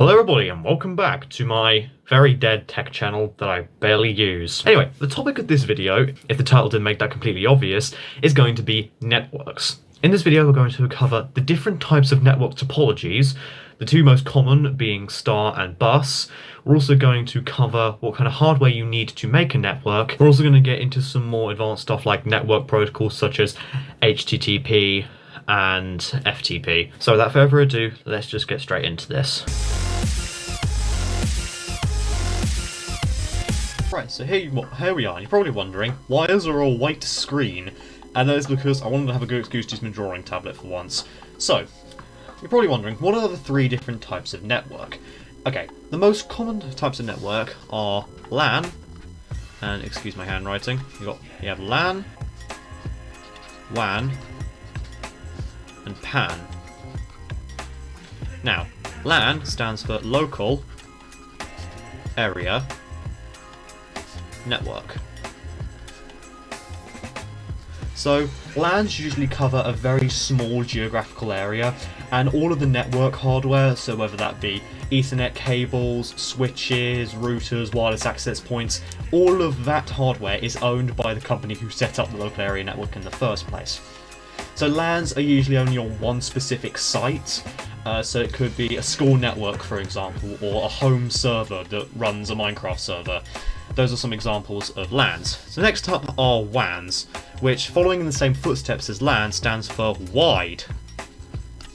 Hello everybody and welcome back to my very dead tech channel that I barely use. Anyway, the topic of this video, if the title didn't make that completely obvious, is going to be networks. In this video we're going to cover the different types of network topologies, the two most common being star and bus. We're also going to cover what kind of hardware you need to make a network. We're also going to get into some more advanced stuff like network protocols such as HTTP and FTP. So without further ado, let's just get straight into this. Right, so here we are. You're probably wondering, why is there a white screen? And that is because I wanted to have a good excuse to use my drawing tablet for once. So, you're probably wondering, what are the three different types of network? Okay, the most common types of network are LAN, and excuse my handwriting, you have LAN, WAN, and PAN. Now, LAN stands for Local Area Network. So, LANs usually cover a very small geographical area, and all of the network hardware, so whether that be Ethernet cables, switches, routers, wireless access points, all of that hardware is owned by the company who set up the local area network in the first place. So LANs are usually only on one specific site, so it could be a school network, for example, or a home server that runs a Minecraft server. Those are some examples of LANs. So next up are WANs, which, following in the same footsteps as LAN, stands for Wide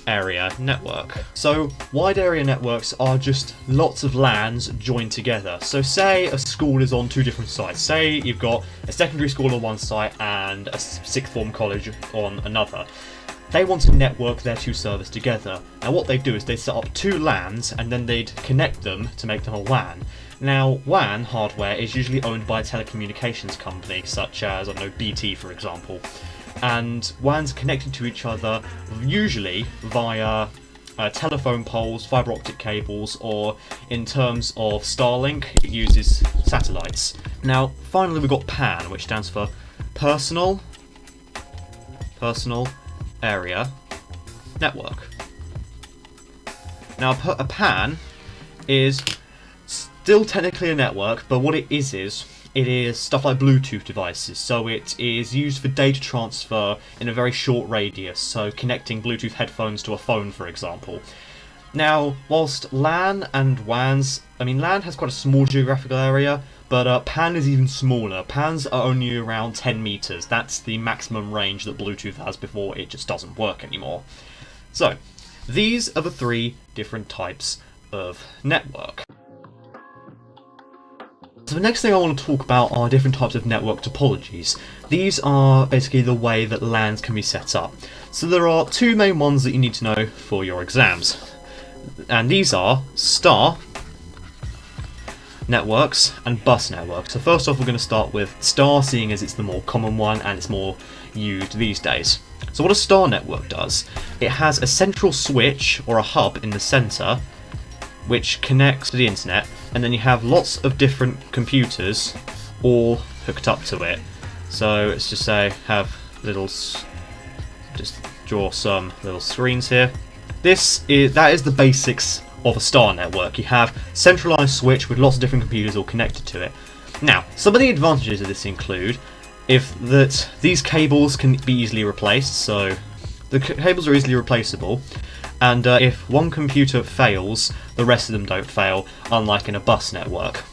Area Network. So wide area networks are just lots of LANs joined together. So say a school is on two different sites. Say you've got a secondary school on one site and a sixth form college on another. They want to network their two servers together. Now what they do is they set up two LANs and then they'd connect them to make them a WAN. Now, WAN hardware is usually owned by a telecommunications company, such as, I don't know, BT for example. And WANs are connected to each other, usually via telephone poles, fibre optic cables, or in terms of Starlink, it uses satellites. Now, finally we've got PAN, which stands for Personal Area Network. Now, a PAN is still technically a network, but what it is stuff like Bluetooth devices. So it is used for data transfer in a very short radius, so connecting Bluetooth headphones to a phone, for example. Now, whilst LAN and WANs, LAN has quite a small geographical area, but PAN is even smaller. PANs are only around 10 meters. That's the maximum range that Bluetooth has before it just doesn't work anymore. So, these are the three different types of network. So the next thing I want to talk about are different types of network topologies. These are basically the way that LANs can be set up. So there are two main ones that you need to know for your exams. And these are star networks and bus networks. So first off we're going to start with star, seeing as it's the more common one and it's more used these days. So what a star network does, it has a central switch or a hub in the centre which connects to the internet, and then you have lots of different computers all hooked up to it. So let's just say just draw some little screens here. That is the basics of a star network. You have centralized switch with lots of different computers all connected to it. Now, some of the advantages of this include that these cables can be easily replaced, so the cables are easily replaceable. And if one computer fails, the rest of them don't fail, unlike in a bus network.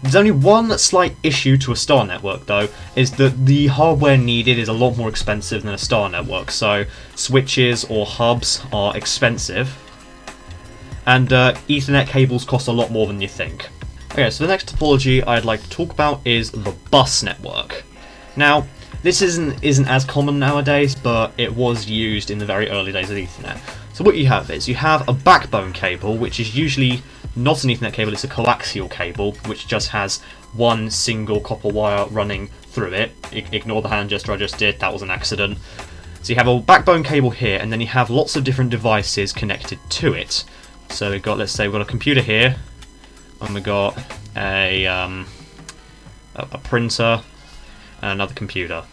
There's only one slight issue to a star network though, is that the hardware needed is a lot more expensive than a star network, so switches or hubs are expensive, and Ethernet cables cost a lot more than you think. Okay, so the next topology I'd like to talk about is the bus network. Now, this isn't as common nowadays, but it was used in the very early days of Ethernet. So what you have is, you have a backbone cable, which is usually not an Ethernet cable, it's a coaxial cable, which just has one single copper wire running through it. Ignore the hand gesture I just did, that was an accident. So you have a backbone cable here, and then you have lots of different devices connected to it. So let's say we've got a computer here, and we've got a printer, and another computer.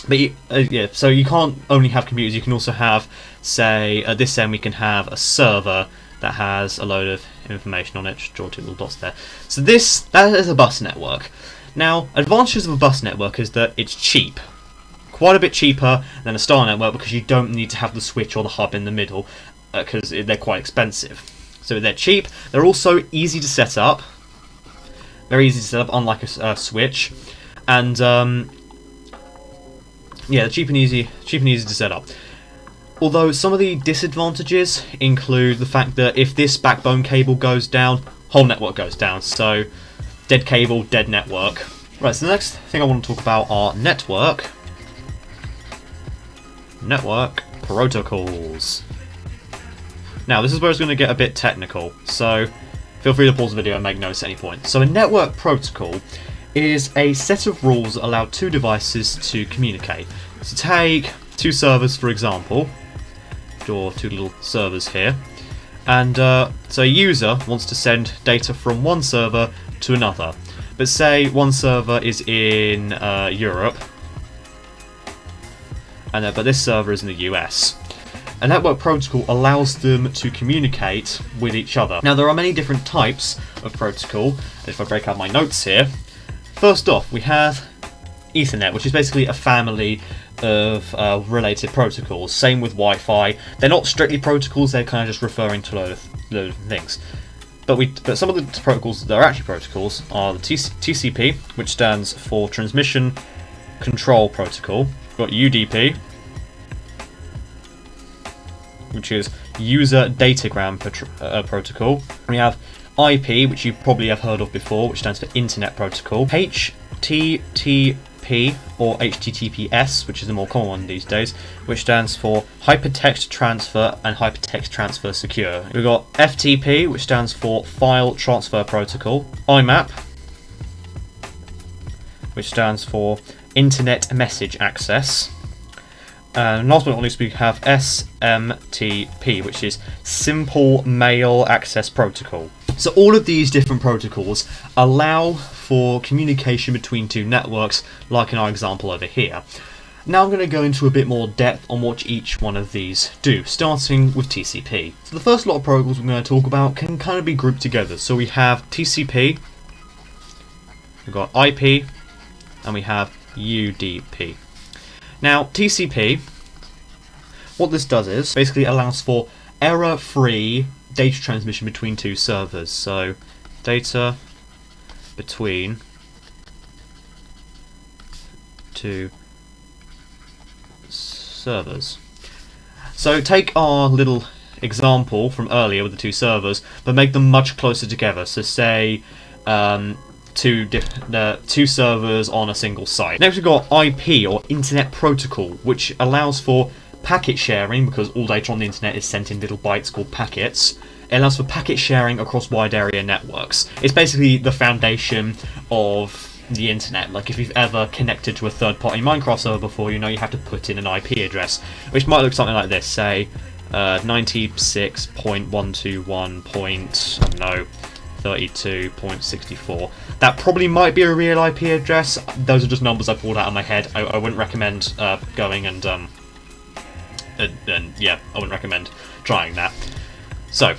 But yeah, so you can't only have computers, you can also have, say, at this end we can have a server that has a load of information on it. Just draw two little dots there. So that is a bus network. Now, advantages of a bus network is that it's cheap. Quite a bit cheaper than a star network because you don't need to have the switch or the hub in the middle because they're quite expensive. So they're cheap. They're also easy to set up. Very easy to set up, unlike a switch. And yeah, they're cheap and easy to set up. Although some of the disadvantages include the fact that if this backbone cable goes down, whole network goes down. So dead cable, dead network. Right, so the next thing I want to talk about are network protocols. Now, this is where it's going to get a bit technical, so feel free to pause the video and make notes at any point. So a network protocol is a set of rules that allow two devices to communicate. So take two servers, for example. Draw two little servers here. And so a user wants to send data from one server to another. But say one server is in Europe, and but this server is in the US. A network protocol allows them to communicate with each other. Now, there are many different types of protocol. If I break out my notes here, first off, we have Ethernet, which is basically a family of related protocols. Same with Wi-Fi. They're not strictly protocols; they're kind of just referring to a load of things. But some of the protocols that are actually protocols are the TCP, which stands for Transmission Control Protocol. We've got UDP, which is User Datagram Protocol. We have IP, which you probably have heard of before, which stands for Internet Protocol. HTTP, or HTTPS, which is the more common one these days, which stands for Hypertext Transfer and Hypertext Transfer Secure. We've got FTP, which stands for File Transfer Protocol. IMAP, which stands for Internet Message Access. And last but not least, we have SMTP, which is Simple Mail Access Protocol. So all of these different protocols allow for communication between two networks, like in our example over here. Now I'm going to go into a bit more depth on what each one of these do, starting with TCP. So the first lot of protocols we're going to talk about can kind of be grouped together. So we have TCP, we've got IP, and we have UDP. Now, TCP, what this does is basically allows for error-free data transmission between two servers. So, data between two servers. So, take our little example from earlier with the two servers, but make them much closer together. So, say two servers on a single site. Next we've got IP, or Internet Protocol, which allows for packet sharing, because all data on the internet is sent in little bytes called packets. It allows for packet sharing across wide area networks. It's basically the foundation of the internet. Like if you've ever connected to a third-party Minecraft server before, you know you have to put in an IP address, which might look something like this, say 96.121.32.64. That probably might be a real IP address. Those are just numbers I pulled out of my head. I wouldn't recommend going and yeah, I wouldn't recommend trying that. So,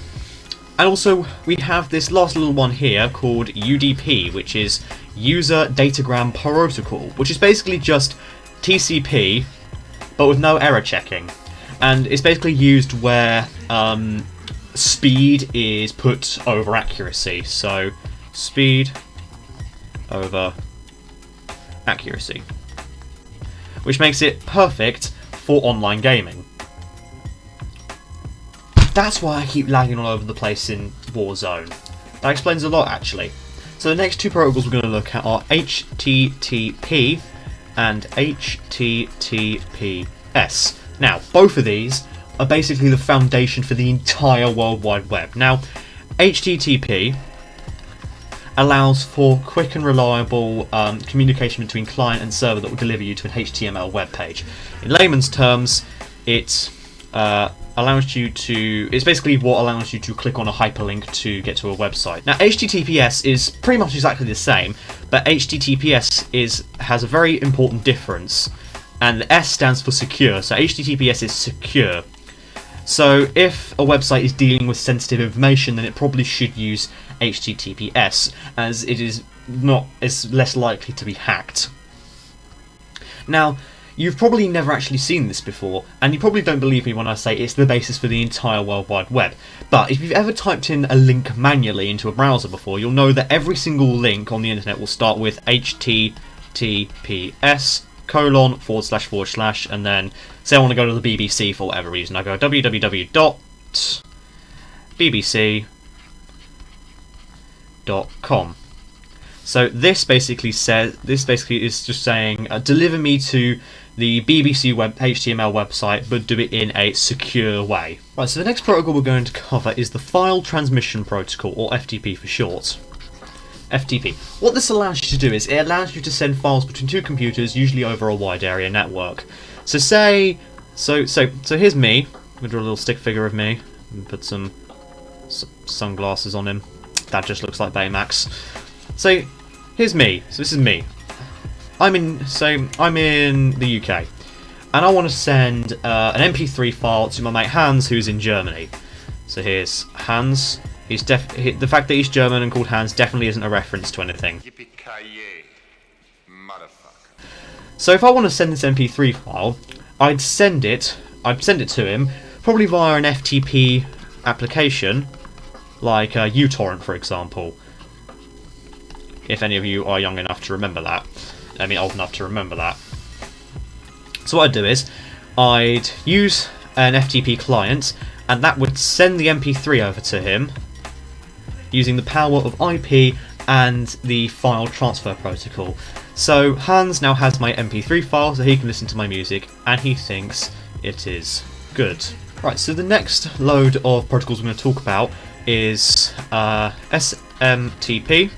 and also we have this last little one here called UDP, which is User Datagram Protocol, which is basically just TCP, but with no error checking. And it's basically used where speed is put over accuracy. So, speed over accuracy, which makes it perfect for online gaming. That's why I keep lagging all over the place in Warzone. That explains a lot, actually. So the next two protocols we're going to look at are HTTP and HTTPS. Now, both of these are basically the foundation for the entire World Wide Web. Now, HTTP allows for quick and reliable communication between client and server that will deliver you to an HTML web page. In layman's terms, it's basically what allows you to click on a hyperlink to get to a website. Now, HTTPS is pretty much exactly the same, but HTTPS has a very important difference, and the S stands for secure. So HTTPS is secure. So if a website is dealing with sensitive information, then it probably should use HTTPS, as it's less likely to be hacked. Now, you've probably never actually seen this before, and you probably don't believe me when I say it's the basis for the entire World Wide Web. But if you've ever typed in a link manually into a browser before, you'll know that every single link on the internet will start with HTTPS : and then say I want to go to the BBC for whatever reason, I go www.bbc.com. So this basically is just saying deliver me to the BBC HTML website, but do it in a secure way. Right, so the next protocol we're going to cover is the File Transmission Protocol, or FTP for short. FTP. What this allows you to do is it allows you to send files between two computers, usually over a wide area network. So here's me. I'm gonna draw a little stick figure of me and put some sunglasses on him. That just looks like Baymax. So here's me. So this is me. I'm in the UK, and I want to send an MP3 file to my mate Hans, who's in Germany. So here's Hans. The fact that he's German and called Hans definitely isn't a reference to anything. So if I want to send this MP3 file, I'd send it to him, probably via an FTP application, like uTorrent, for example. If any of you are young enough to remember that. I mean, old enough to remember that. So what I'd do is, I'd use an FTP client, and that would send the MP3 over to him, using the power of IP and the file transfer protocol. So Hans now has my MP3 file, so he can listen to my music, and he thinks it is good. Right, so the next load of protocols we're going to talk about is SMTP,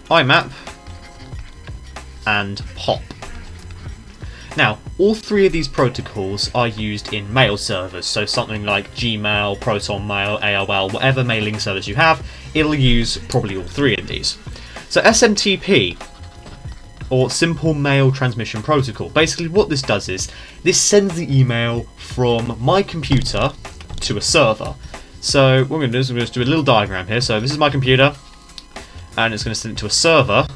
IMAP, and POP. Now, all three of these protocols are used in mail servers, so something like Gmail, Proton Mail, AOL, whatever mailing service you have, it'll use probably all three of these. So SMTP, or Simple Mail Transmission Protocol, basically what this does is, this sends the email from my computer to a server. So what we're going to do is we're going to do a little diagram here. So this is my computer, and it's going to send it to a server.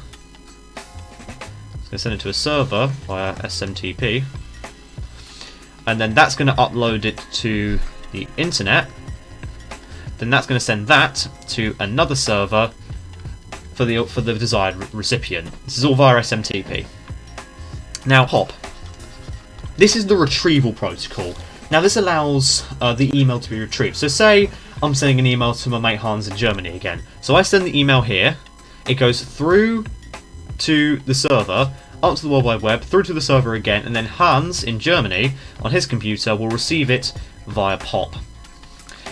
It's going to send it to a server via SMTP, and then that's going to upload it to the internet. Then that's going to send that to another server for the desired recipient. This is all via SMTP. Now POP. This is the retrieval protocol. Now this allows the email to be retrieved. So say I'm sending an email to my mate Hans in Germany again. So I send the email here. It goes through to the server, up to the World Wide Web, through to the server again, and then Hans in Germany on his computer will receive it via POP.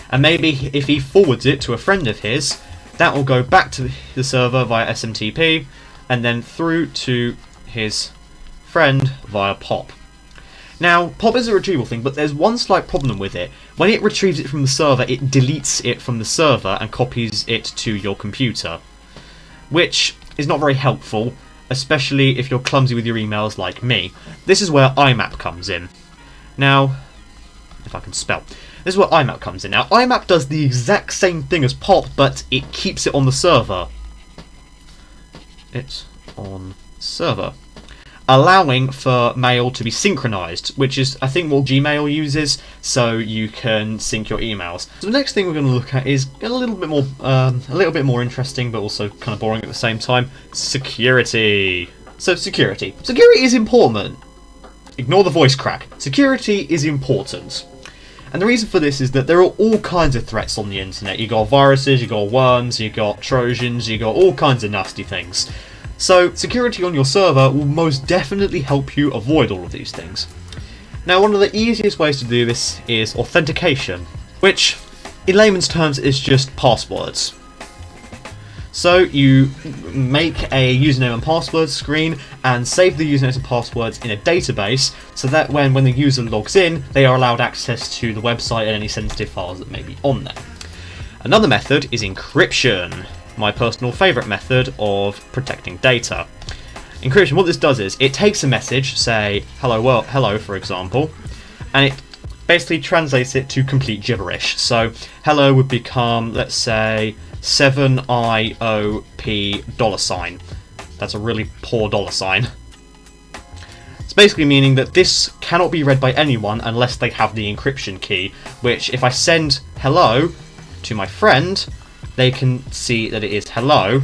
And maybe if he forwards it to a friend of his, that will go back to the server via SMTP, and then through to his friend via POP. Now, POP is a retrieval thing, but there's one slight problem with it. When it retrieves it from the server, it deletes it from the server and copies it to your computer, which is not very helpful, especially if you're clumsy with your emails like me. This is where IMAP comes in. Now, if I can spell. This is where IMAP comes in. Now, IMAP does the exact same thing as POP, but it keeps it on the server. It's on server. Allowing for mail to be synchronized, which is, I think, what Gmail uses, so you can sync your emails. So the next thing we're going to look at is a little bit more interesting, but also kind of boring at the same time. Security. So security. Security is important. Ignore the voice crack. Security is important. And the reason for this is that there are all kinds of threats on the internet. You got viruses, you got worms, you got Trojans, you got all kinds of nasty things. So security on your server will most definitely help you avoid all of these things. Now, one of the easiest ways to do this is authentication, which in layman's terms is just passwords. So you make a username and password screen and save the usernames and passwords in a database, so that when the user logs in, they are allowed access to the website and any sensitive files that may be on there. Another method is encryption, my personal favourite method of protecting data. Encryption, what this does is, it takes a message, say hello for example, and it basically translates it to complete gibberish. So hello would become, let's say, 7IOP $sign. That's a really poor $sign. It's basically meaning that this cannot be read by anyone unless they have the encryption key, which if I send hello to my friend, they can see that it is hello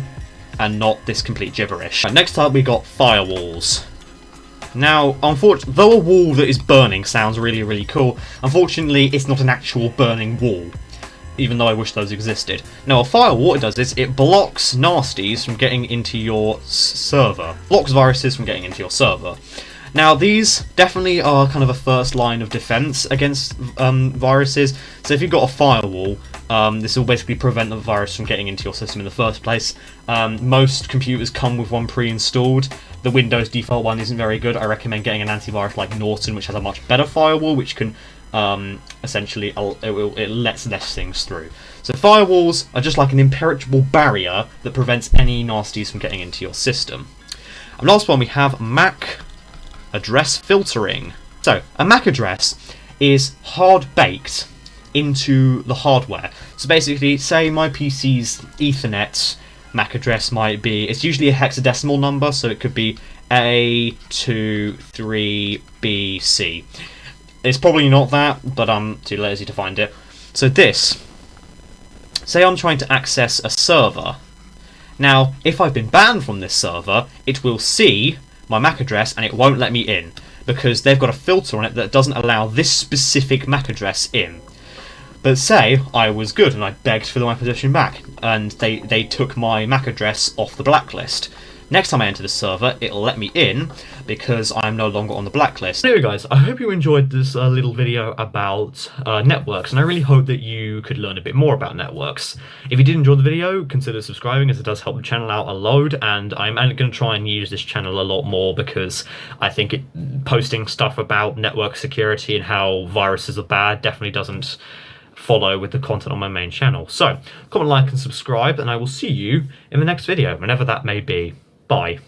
and not this complete gibberish. Right, next up we got firewalls. Now, unfortunately, though a wall that is burning sounds really, really cool, unfortunately it's not an actual burning wall, even though I wish those existed. Now, a firewall, what it does is it blocks nasties from getting into your server. Blocks viruses from getting into your server. Now, these definitely are kind of a first line of defense against viruses. So if you've got a firewall, this will basically prevent the virus from getting into your system in the first place. Most computers come with one pre-installed. The Windows default one isn't very good. I recommend getting an antivirus like Norton, which has a much better firewall, which can essentially it lets less things through. So firewalls are just like an impenetrable barrier that prevents any nasties from getting into your system. And last one we have MAC address filtering. So a MAC address is hard baked into the hardware. So basically, say my PC's Ethernet MAC address might be, it's usually a hexadecimal number, so it could be A23BC. It's probably not that, but I'm too lazy to find it. So this, say I'm trying to access a server. Now, if I've been banned from this server, it will see my MAC address and it won't let me in, because they've got a filter on it that doesn't allow this specific MAC address in. But say I was good and I begged for my position back, and they took my MAC address off the blacklist. Next time I enter the server, it'll let me in because I'm no longer on the blacklist. Anyway guys, I hope you enjoyed this little video about networks, and I really hope that you could learn a bit more about networks. If you did enjoy the video, consider subscribing, as it does help the channel out a load, and I'm going to try and use this channel a lot more because I think posting stuff about network security and how viruses are bad definitely doesn't follow with the content on my main channel. So, comment, like and subscribe, and I will see you in the next video, whenever that may be. Bye.